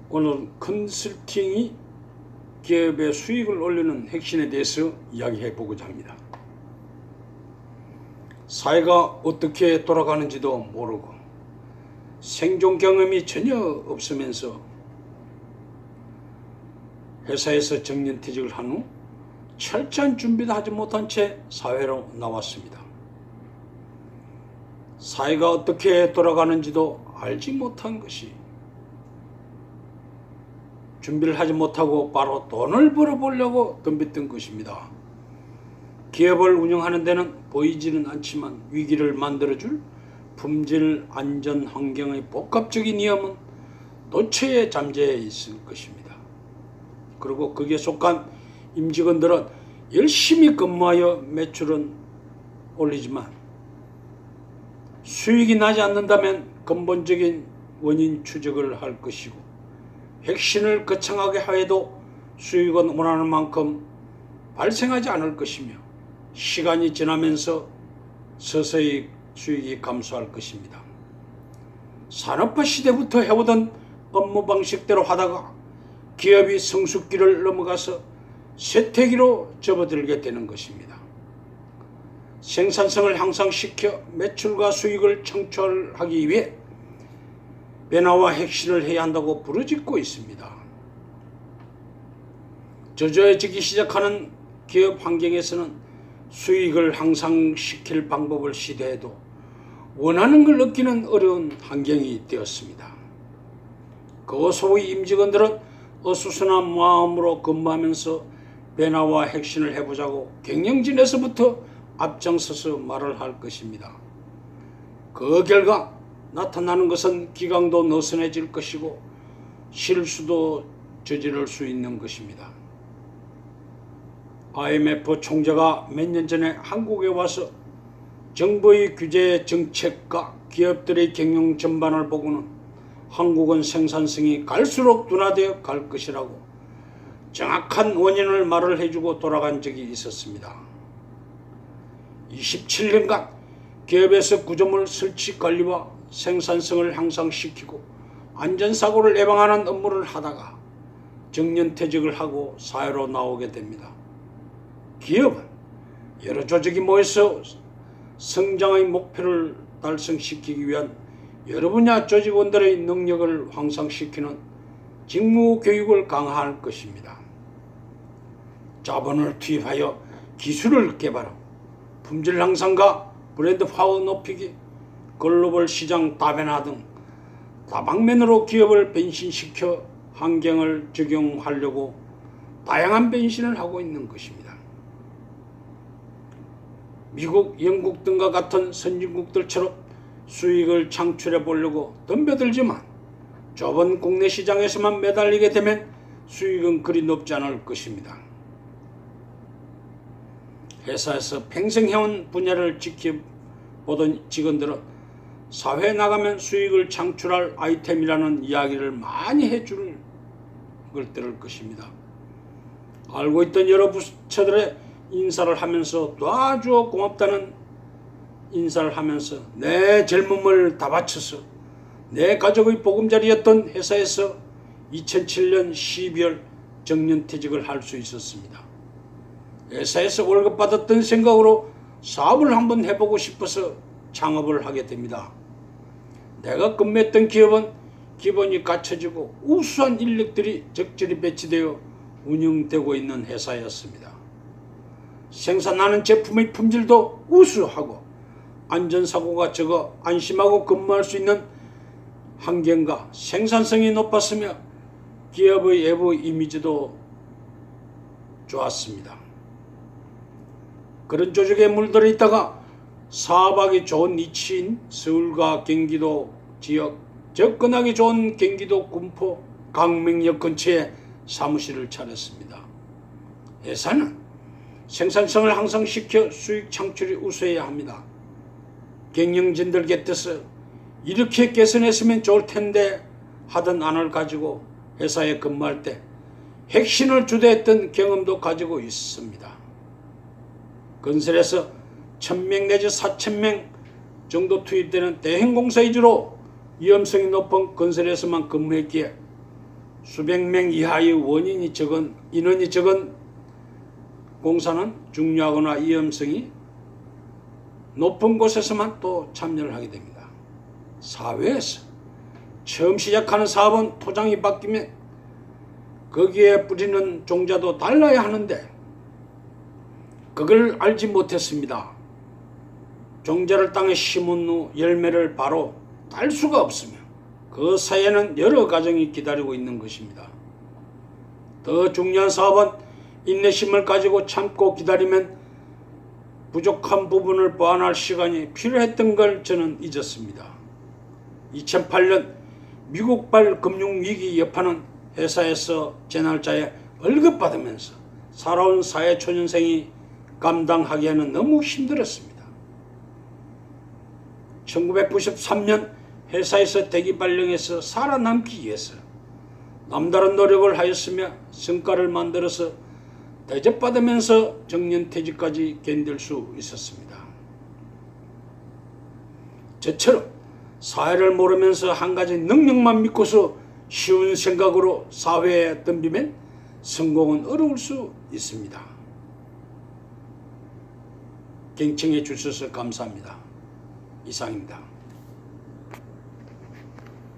오늘 컨설팅이 기업의 수익을 올리는 핵심에 대해서 이야기해 보고자 합니다. 사회가 어떻게 돌아가는지도 모르고 생존 경험이 전혀 없으면서 회사에서 정년퇴직을 한 후 철저한 준비도 하지 못한 채 사회로 나왔습니다. 사회가 어떻게 돌아가는지도 알지 못한 것이 준비를 하지 못하고 바로 돈을 벌어보려고 덤볐던 것입니다. 기업을 운영하는 데는 보이지는 않지만 위기를 만들어줄 품질 안전 환경의 복합적인 위험은 도처에 잠재해 있을 것입니다. 그리고 거기에 속한 임직원들은 열심히 근무하여 매출은 올리지만 수익이 나지 않는다면 근본적인 원인 추적을 할 것이고 혁신을 거창하게 하여도 수익은 원하는 만큼 발생하지 않을 것이며 시간이 지나면서 서서히 수익이 감소할 것입니다. 산업화 시대부터 해오던 업무 방식대로 하다가 기업이 성숙기를 넘어가서 쇠퇴기로 접어들게 되는 것입니다. 생산성을 향상시켜 매출과 수익을 창출하기 위해 변화와 혁신을 해야 한다고 부르짖고 있습니다. 저조해지기 시작하는 기업 환경에서는 수익을 향상시킬 방법을 시도해도 원하는 걸 얻기는 어려운 환경이 되었습니다. 그 소위 임직원들은 어수선한 마음으로 근무하면서 변화와 혁신을 해보자고 경영진에서부터 앞장서서 말을 할 것입니다. 그 결과 나타나는 것은 기강도 느슨해질 것이고 실수도 저지를 수 있는 것입니다. IMF 총재가 몇 년 전에 한국에 와서 정부의 규제 정책과 기업들의 경영 전반을 보고는 한국은 생산성이 갈수록 둔화되어 갈 것이라고 정확한 원인을 말을 해주고 돌아간 적이 있었습니다. 27년간 기업에서 구조물 설치 관리와 생산성을 향상시키고 안전사고를 예방하는 업무를 하다가 정년퇴직을 하고 사회로 나오게 됩니다. 기업은 여러 조직이 모여서 성장의 목표를 달성시키기 위한 여러 분야 조직원들의 능력을 향상시키는 직무 교육을 강화할 것입니다. 자본을 투입하여 기술을 개발하고 품질 향상과 브랜드 파워 높이기, 글로벌 시장 다변화 등 다방면으로 기업을 변신시켜 환경을 적용하려고 다양한 변신을 하고 있는 것입니다. 미국, 영국 등과 같은 선진국들처럼 수익을 창출해 보려고 덤벼들지만 좁은 국내 시장에서만 매달리게 되면 수익은 그리 높지 않을 것입니다. 회사에서 평생 해온 분야를 지켜보던 직원들은 사회에 나가면 수익을 창출할 아이템이라는 이야기를 많이 해줄 걸 들을 것입니다. 알고 있던 여러 부처들의 인사를 하면서 도와주어 고맙다는 인사를 하면서 내 젊음을 다 바쳐서 내 가족의 보금자리였던 회사에서 2007년 12월 정년퇴직을 할 수 있었습니다. 회사에서 월급 받았던 생각으로 사업을 한번 해보고 싶어서 창업을 하게 됩니다. 내가 근무했던 기업은 기본이 갖춰지고 우수한 인력들이 적절히 배치되어 운영되고 있는 회사였습니다. 생산하는 제품의 품질도 우수하고 안전사고가 적어 안심하고 근무할 수 있는 환경과 생산성이 높았으며 기업의 외부 이미지도 좋았습니다. 그런 조직에 물들어 있다가 사업하기 좋은 위치인 서울과 경기도 지역, 접근하기 좋은 경기도 군포 강명역 근처에 사무실을 차렸습니다. 회사는 생산성을 향상시켜 수익 창출이 우수해야 합니다. 경영진들 곁에서 이렇게 개선했으면 좋을 텐데 하던 안을 가지고 회사에 근무할 때 혁신을 주도했던 경험도 가지고 있습니다. 건설에서 1000명 내지 4000명 정도 투입되는 대형 공사 위주로 위험성이 높은 건설에서만 근무했기에 수백 명 이하의 인원이 적은 공사는 중요하거나 위험성이 높은 곳에서만 또 참여를 하게 됩니다. 사회에서 처음 시작하는 사업은 토장이 바뀌면 거기에 뿌리는 종자도 달라야 하는데 그걸 알지 못했습니다. 종자를 땅에 심은 후 열매를 바로 딸 수가 없으며 그 사이에는 여러 과정이 기다리고 있는 것입니다. 더 중요한 사업은 인내심을 가지고 참고 기다리면 부족한 부분을 보완할 시간이 필요했던 걸 저는 잊었습니다. 2008년 미국발 금융위기 여파는 회사에서 제 날짜에 월급 받으면서 살아온 사회초년생이 감당하기에는 너무 힘들었습니다. 1993년 회사에서 대기 발령해서 살아남기 위해서 남다른 노력을 하였으며 성과를 만들어서 대접받으면서 정년퇴직까지 견딜 수 있었습니다. 저처럼 사회를 모르면서 한 가지 능력만 믿고서 쉬운 생각으로 사회에 덤비면 성공은 어려울 수 있습니다. 경청해 주셔서 감사합니다. 이상입니다.